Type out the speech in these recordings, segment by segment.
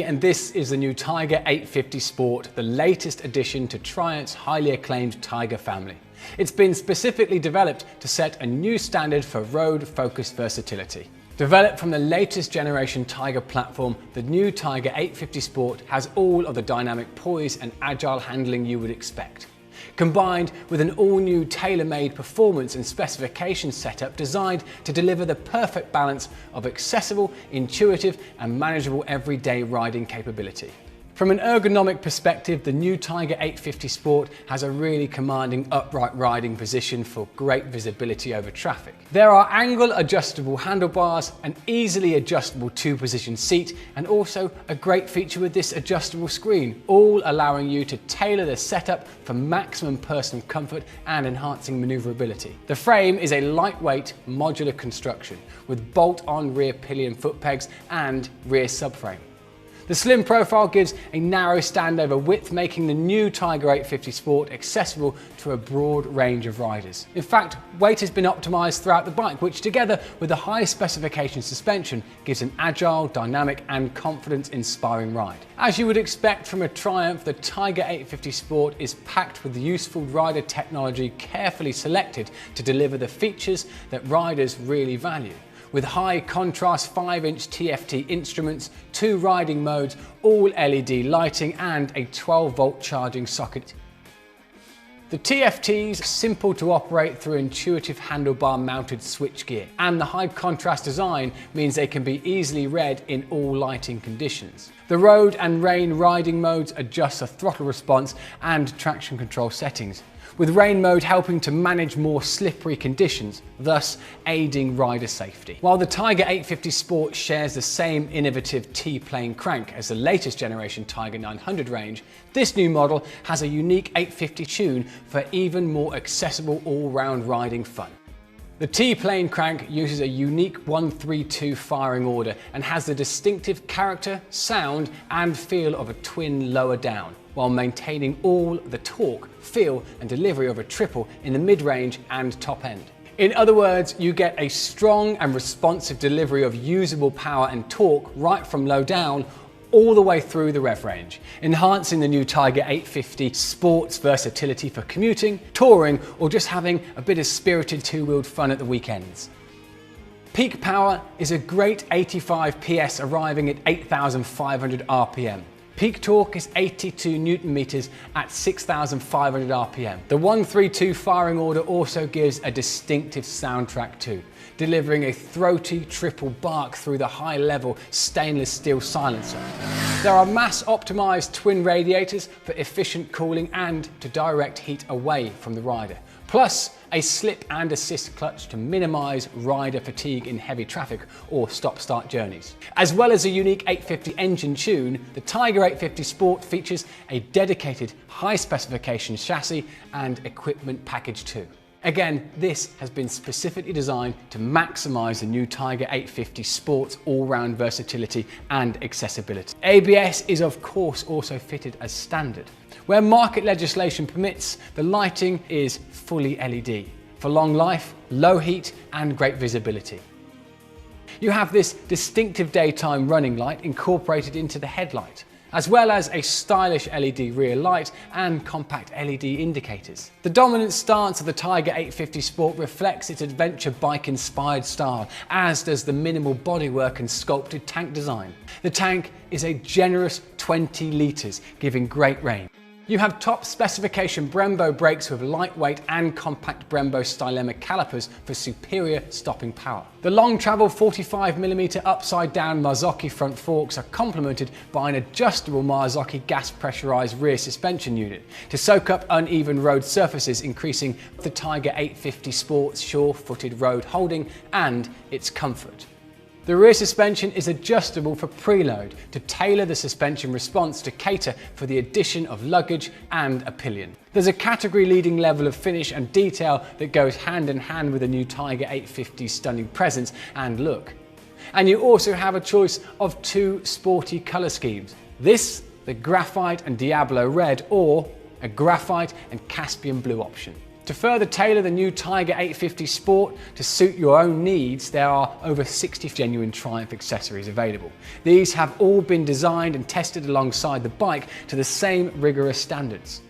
and this is the new Tiger 850 Sport, the latest addition to Triumph's highly acclaimed Tiger family. It's been specifically developed to set a new standard for road-focused versatility. Developed from the latest generation Tiger platform, the new Tiger 850 Sport has all of the dynamic poise and agile handling you would expect, combined with an all-new tailor-made performance and specification setup designed to deliver the perfect balance of accessible, intuitive and manageable everyday riding capability. From an ergonomic perspective, the new Tiger 850 Sport has a really commanding upright riding position for great visibility over traffic. There are angle adjustable handlebars, an easily adjustable two-position seat, and also a great feature with this adjustable screen, all allowing you to tailor the setup for maximum personal comfort and enhancing maneuverability. The frame is a lightweight modular construction with bolt-on rear pillion foot pegs and rear subframe. The slim profile gives a narrow standover width, making the new Tiger 850 Sport accessible to a broad range of riders. In fact, weight has been optimized throughout the bike, which together with the high specification suspension gives an agile, dynamic and confidence-inspiring ride. As you would expect from a Triumph, the Tiger 850 Sport is packed with useful rider technology carefully selected to deliver the features that riders really value. With high contrast 5-inch TFT instruments, 2 riding modes, all LED lighting and a 12-volt charging socket. The TFTs are simple to operate through intuitive handlebar mounted switchgear, and the high contrast design means they can be easily read in all lighting conditions. The road and rain riding modes adjust the throttle response and traction control settings, with rain mode helping to manage more slippery conditions, thus aiding rider safety. While the Tiger 850 Sport shares the same innovative T-plane crank as the latest generation Tiger 900 range, this new model has a unique 850 tune for even more accessible all-round riding fun. The T-plane crank uses a unique 1-3-2 firing order and has the distinctive character, sound and feel of a twin lower down, while maintaining all the torque, feel and delivery of a triple in the mid-range and top end. In other words, you get a strong and responsive delivery of usable power and torque right from low down all the way through the rev range, enhancing the new Tiger 850 Sport's versatility for commuting, touring or just having a bit of spirited two-wheeled fun at the weekends. Peak power is a great 85 PS arriving at 8,500 RPM. Peak torque is 82 Newton meters at 6,500 RPM. The 1-3-2 firing order also gives a distinctive soundtrack too, delivering a throaty triple bark through the high-level stainless steel silencer. There are mass-optimized twin radiators for efficient cooling and to direct heat away from the rider, plus a slip and assist clutch to minimize rider fatigue in heavy traffic or stop-start journeys. As well as a unique 850 engine tune, the Tiger 850 Sport features a dedicated high-specification chassis and equipment package too. Again, this has been specifically designed to maximize the new Tiger 850 Sport's all-round versatility and accessibility. ABS is of course also fitted as standard. Where market legislation permits, the lighting is fully LED for long life, low heat and great visibility. You have this distinctive daytime running light incorporated into the headlight, as well as a stylish LED rear light and compact LED indicators. The dominant stance of the Tiger 850 Sport reflects its adventure bike-inspired style, as does the minimal bodywork and sculpted tank design. The tank is a generous 20 litres, giving great range. You have top specification Brembo brakes with lightweight and compact Brembo stylemic calipers for superior stopping power. The long travel 45mm upside down Marzocchi front forks are complemented by an adjustable Marzocchi gas pressurized rear suspension unit to soak up uneven road surfaces, increasing the Tiger 850 Sport's sure-footed road holding and its comfort. The rear suspension is adjustable for preload to tailor the suspension response to cater for the addition of luggage and a pillion. There's a category-leading level of finish and detail that goes hand in hand with the new Tiger 850's stunning presence and look. And you also have a choice of 2 sporty colour schemes. This, the Graphite and Diablo Red, or a Graphite and Caspian Blue option. To further tailor the new Tiger 850 Sport to suit your own needs, there are over 60 genuine Triumph accessories available. These have all been designed and tested alongside the bike to the same rigorous standards.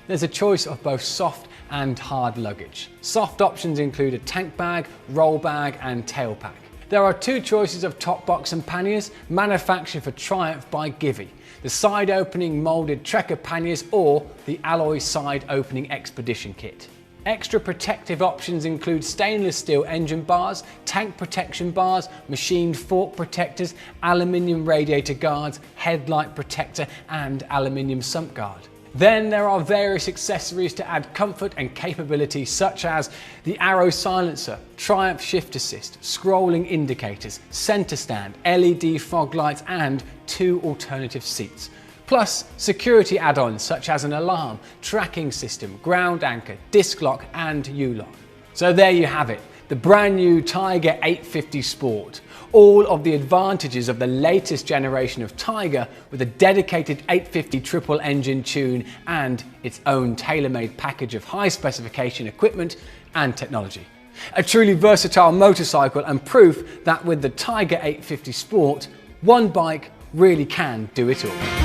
There's a choice of both soft and hard luggage. Soft options include a tank bag, roll bag and tail pack. There are two choices of top box and panniers, manufactured for Triumph by Givi: the side opening moulded Trekker panniers or the alloy side opening Expedition kit. Extra protective options include stainless steel engine bars, tank protection bars, machined fork protectors, aluminium radiator guards, headlight protector and aluminium sump guard. Then there are various accessories to add comfort and capability, such as the Arrow silencer, Triumph shift assist, scrolling indicators, center stand, LED fog lights and 2 alternative seats. Plus security add-ons such as an alarm, tracking system, ground anchor, disc lock and U-lock. So there you have it, the brand new Tiger 850 Sport. All of the advantages of the latest generation of Tiger with a dedicated 850 triple engine tune and its own tailor-made package of high specification equipment and technology. A truly versatile motorcycle and proof that with the Tiger 850 Sport, one bike really can do it all.